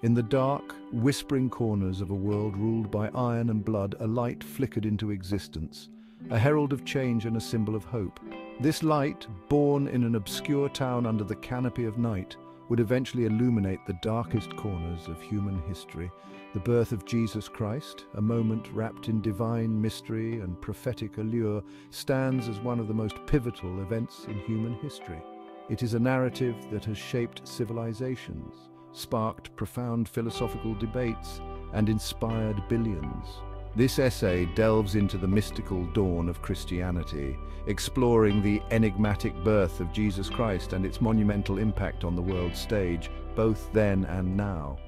In the dark, whispering corners of a world ruled by iron and blood, a light flickered into existence, a herald of change and a symbol of hope. This light, born in an obscure town under the canopy of night, would eventually illuminate the darkest corners of human history. The birth of Jesus Christ, a moment wrapped in divine mystery and prophetic allure, stands as one of the most pivotal events in human history. It is a narrative that has shaped civilizations, sparked profound philosophical debates, and inspired billions. This essay delves into the mystical dawn of Christianity, exploring the enigmatic birth of Jesus Christ and its monumental impact on the world stage, both then and now.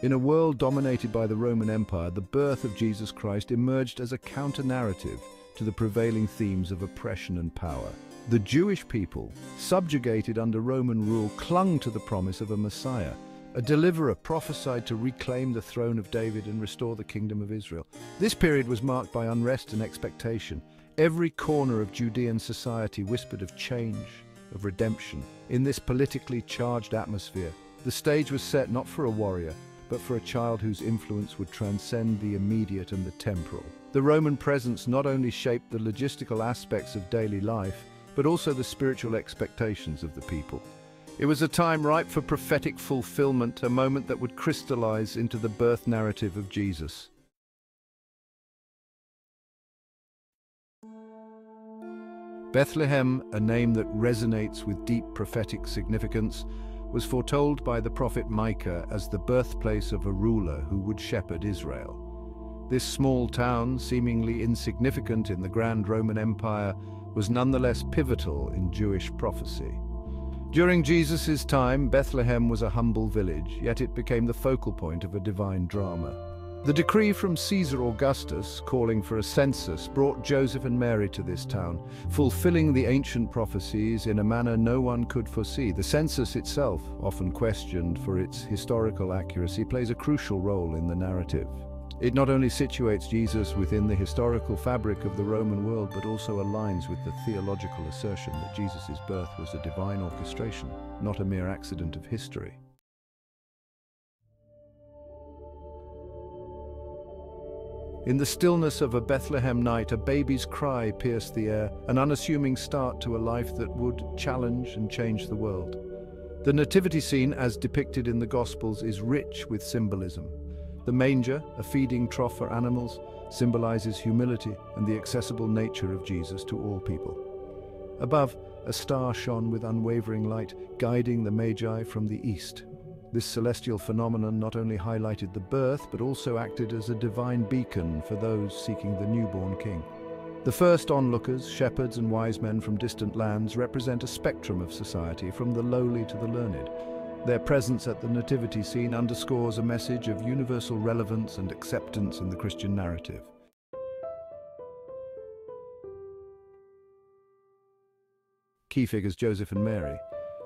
In a world dominated by the Roman Empire, the birth of Jesus Christ emerged as a counter-narrative to the prevailing themes of oppression and power. The Jewish people, subjugated under Roman rule, clung to the promise of a Messiah, a deliverer prophesied to reclaim the throne of David and restore the kingdom of Israel. This period was marked by unrest and expectation. Every corner of Judean society whispered of change, of redemption. In this politically charged atmosphere, the stage was set not for a warrior, but for a child whose influence would transcend the immediate and the temporal. The Roman presence not only shaped the logistical aspects of daily life, but also the spiritual expectations of the people. It was a time ripe for prophetic fulfillment, a moment that would crystallize into the birth narrative of Jesus. Bethlehem, a name that resonates with deep prophetic significance, was foretold by the prophet Micah as the birthplace of a ruler who would shepherd Israel. This small town, seemingly insignificant in the grand Roman Empire, was nonetheless pivotal in Jewish prophecy. During Jesus' time, Bethlehem was a humble village, yet it became the focal point of a divine drama. The decree from Caesar Augustus, calling for a census, brought Joseph and Mary to this town, fulfilling the ancient prophecies in a manner no one could foresee. The census itself, often questioned for its historical accuracy, plays a crucial role in the narrative. It not only situates Jesus within the historical fabric of the Roman world, but also aligns with the theological assertion that Jesus' birth was a divine orchestration, not a mere accident of history. In the stillness of a Bethlehem night, a baby's cry pierced the air, an unassuming start to a life that would challenge and change the world. The nativity scene, as depicted in the Gospels, is rich with symbolism. The manger, a feeding trough for animals, symbolizes humility and the accessible nature of Jesus to all people. Above, a star shone with unwavering light, guiding the Magi from the east. This celestial phenomenon not only highlighted the birth, but also acted as a divine beacon for those seeking the newborn king. The first onlookers, shepherds and wise men from distant lands, represent a spectrum of society, from the lowly to the learned. Their presence at the nativity scene underscores a message of universal relevance and acceptance in the Christian narrative. Key figures: Joseph and Mary.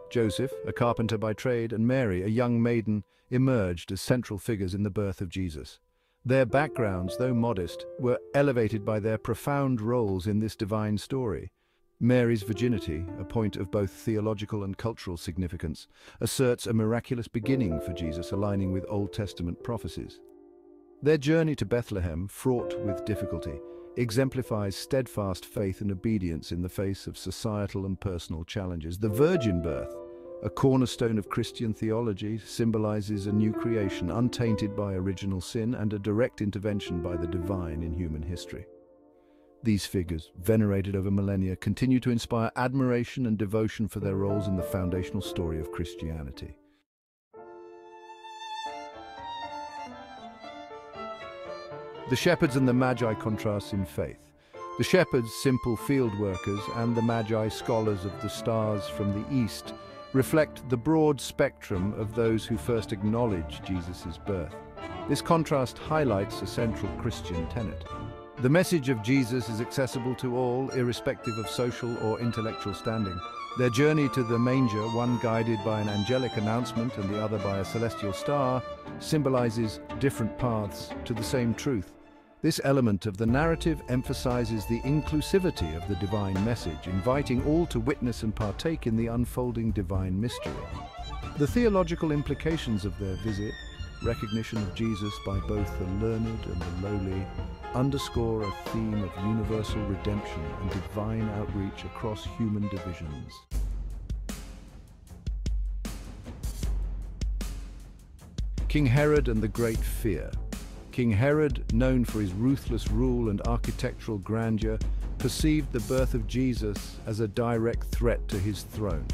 Joseph, a carpenter by trade, and Mary, a young maiden, emerged as central figures in the birth of Jesus. Their backgrounds, though modest, were elevated by their profound roles in this divine story. Mary's virginity, a point of both theological and cultural significance, asserts a miraculous beginning for Jesus, aligning with Old Testament prophecies. Their journey to Bethlehem, fraught with difficulty, exemplifies steadfast faith and obedience in the face of societal and personal challenges. The virgin birth, a cornerstone of Christian theology, symbolizes a new creation untainted by original sin and a direct intervention by the divine in human history. These figures, venerated over millennia, continue to inspire admiration and devotion for their roles in the foundational story of Christianity. The shepherds and the Magi contrast in faith. The shepherds, simple field workers, and the Magi, scholars of the stars from the east, reflect the broad spectrum of those who first acknowledged Jesus' birth. This contrast highlights a central Christian tenet. The message of Jesus is accessible to all, irrespective of social or intellectual standing. Their journey to the manger, one guided by an angelic announcement and the other by a celestial star, symbolizes different paths to the same truth. This element of the narrative emphasizes the inclusivity of the divine message, inviting all to witness and partake in the unfolding divine mystery. The theological implications of their visit, recognition of Jesus by both the learned and the lowly, underscore a theme of universal redemption and divine outreach across human divisions. King Herod and the Great Fear. King Herod, known for his ruthless rule and architectural grandeur, perceived the birth of Jesus as a direct threat to his throne.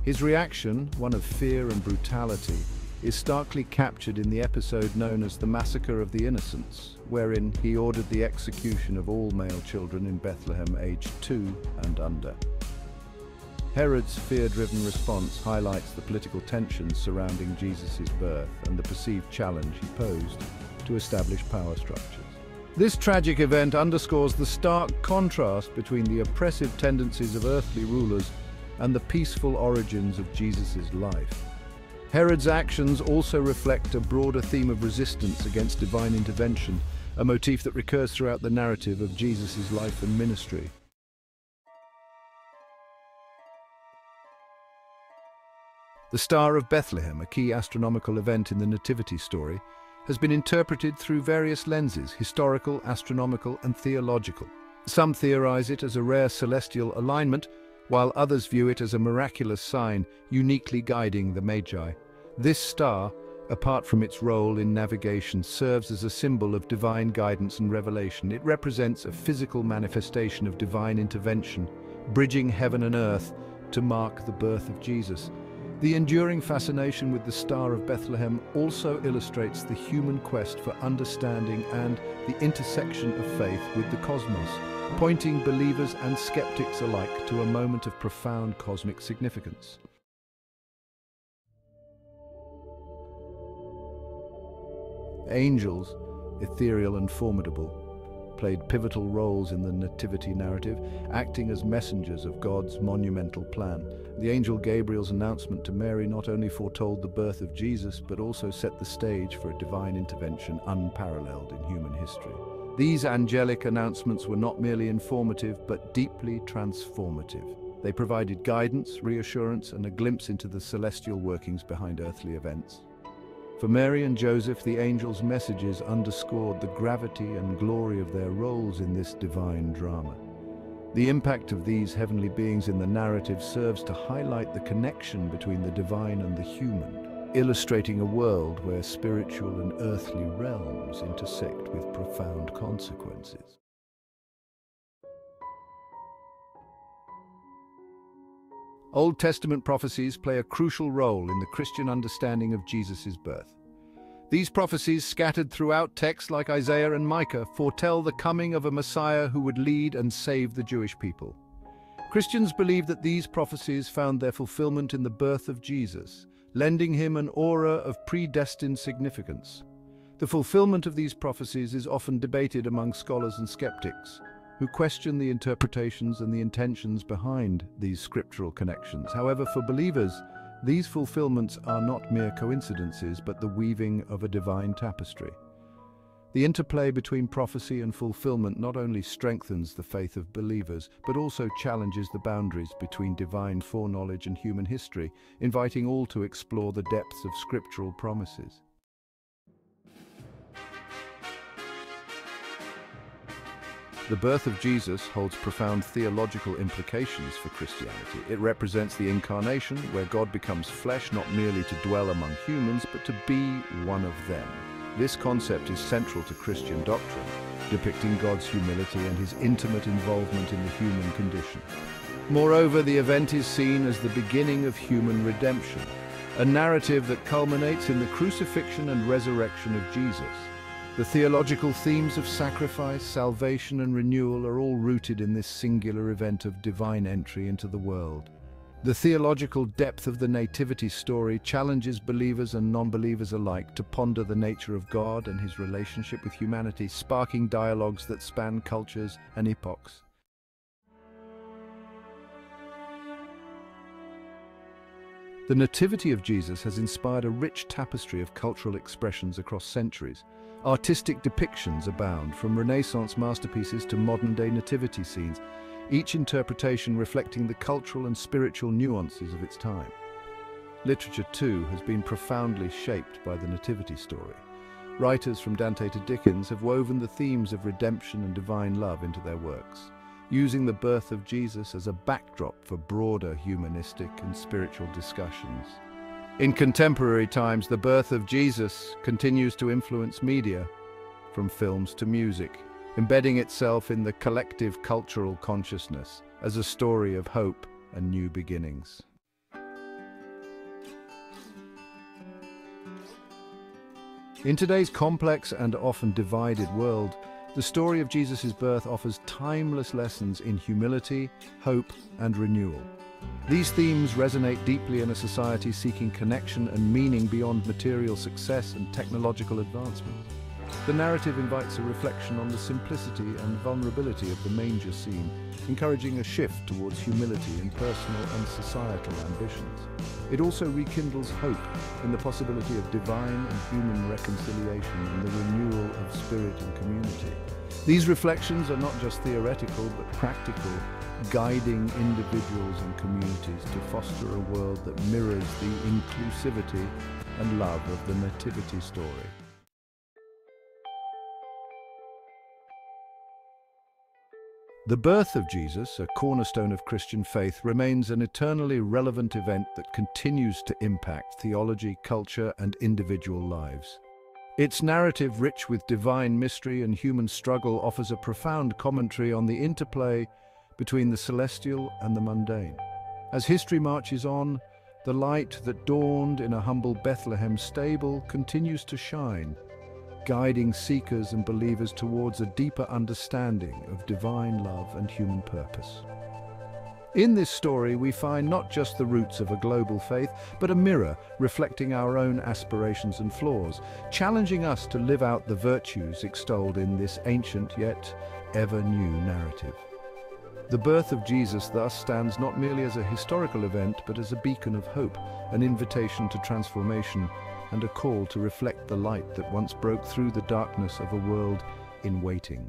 His reaction, one of fear and brutality, is starkly captured in the episode known as the Massacre of the Innocents, wherein he ordered the execution of all male children in Bethlehem aged 2 and under. Herod's fear-driven response highlights the political tensions surrounding Jesus' birth and the perceived challenge he posed to establish power structures. This tragic event underscores the stark contrast between the oppressive tendencies of earthly rulers and the peaceful origins of Jesus' life. Herod's actions also reflect a broader theme of resistance against divine intervention, a motif that recurs throughout the narrative of Jesus' life and ministry. The Star of Bethlehem, a key astronomical event in the Nativity story, has been interpreted through various lenses: historical, astronomical, and theological. Some theorize it as a rare celestial alignment, while others view it as a miraculous sign uniquely guiding the Magi. This star, apart from its role in navigation, serves as a symbol of divine guidance and revelation. It represents a physical manifestation of divine intervention, bridging heaven and earth to mark the birth of Jesus. The enduring fascination with the Star of Bethlehem also illustrates the human quest for understanding and the intersection of faith with the cosmos, pointing believers and skeptics alike to a moment of profound cosmic significance. Angels, ethereal and formidable, played pivotal roles in the Nativity narrative, acting as messengers of God's monumental plan. The angel Gabriel's announcement to Mary not only foretold the birth of Jesus, but also set the stage for a divine intervention unparalleled in human history. These angelic announcements were not merely informative, but deeply transformative. They provided guidance, reassurance, and a glimpse into the celestial workings behind earthly events. For Mary and Joseph, the angels' messages underscored the gravity and glory of their roles in this divine drama. The impact of these heavenly beings in the narrative serves to highlight the connection between the divine and the human, illustrating a world where spiritual and earthly realms intersect with profound consequences. Old Testament prophecies play a crucial role in the Christian understanding of Jesus' birth. These prophecies, scattered throughout texts like Isaiah and Micah, foretell the coming of a Messiah who would lead and save the Jewish people. Christians believe that these prophecies found their fulfillment in the birth of Jesus, lending him an aura of predestined significance. The fulfillment of these prophecies is often debated among scholars and skeptics, who question the interpretations and the intentions behind these scriptural connections. However, for believers, these fulfillments are not mere coincidences, but the weaving of a divine tapestry. The interplay between prophecy and fulfillment not only strengthens the faith of believers, but also challenges the boundaries between divine foreknowledge and human history, inviting all to explore the depths of scriptural promises. The birth of Jesus holds profound theological implications for Christianity. It represents the incarnation, where God becomes flesh not merely to dwell among humans, but to be one of them. This concept is central to Christian doctrine, depicting God's humility and his intimate involvement in the human condition. Moreover, the event is seen as the beginning of human redemption, a narrative that culminates in the crucifixion and resurrection of Jesus. The theological themes of sacrifice, salvation, and renewal are all rooted in this singular event of divine entry into the world. The theological depth of the Nativity story challenges believers and non-believers alike to ponder the nature of God and his relationship with humanity, sparking dialogues that span cultures and epochs. The Nativity of Jesus has inspired a rich tapestry of cultural expressions across centuries. Artistic depictions abound, from Renaissance masterpieces to modern-day nativity scenes, each interpretation reflecting the cultural and spiritual nuances of its time. Literature, too, has been profoundly shaped by the nativity story. Writers from Dante to Dickens have woven the themes of redemption and divine love into their works, using the birth of Jesus as a backdrop for broader humanistic and spiritual discussions. In contemporary times, the birth of Jesus continues to influence media, from films to music, embedding itself in the collective cultural consciousness as a story of hope and new beginnings. In today's complex and often divided world, the story of Jesus' birth offers timeless lessons in humility, hope, and renewal. These themes resonate deeply in a society seeking connection and meaning beyond material success and technological advancement. The narrative invites a reflection on the simplicity and vulnerability of the manger scene, encouraging a shift towards humility in personal and societal ambitions. It also rekindles hope in the possibility of divine and human reconciliation and the renewal of spirit and community. These reflections are not just theoretical but practical, guiding individuals and communities to foster a world that mirrors the inclusivity and love of the nativity story. The birth of Jesus, a cornerstone of Christian faith, remains an eternally relevant event that continues to impact theology, culture, and individual lives. Its narrative, rich with divine mystery and human struggle, offers a profound commentary on the interplay between the celestial and the mundane. As history marches on, the light that dawned in a humble Bethlehem stable continues to shine, guiding seekers and believers towards a deeper understanding of divine love and human purpose. In this story, we find not just the roots of a global faith, but a mirror reflecting our own aspirations and flaws, challenging us to live out the virtues extolled in this ancient yet ever-new narrative. The birth of Jesus thus stands not merely as a historical event, but as a beacon of hope, an invitation to transformation, and a call to reflect the light that once broke through the darkness of a world in waiting.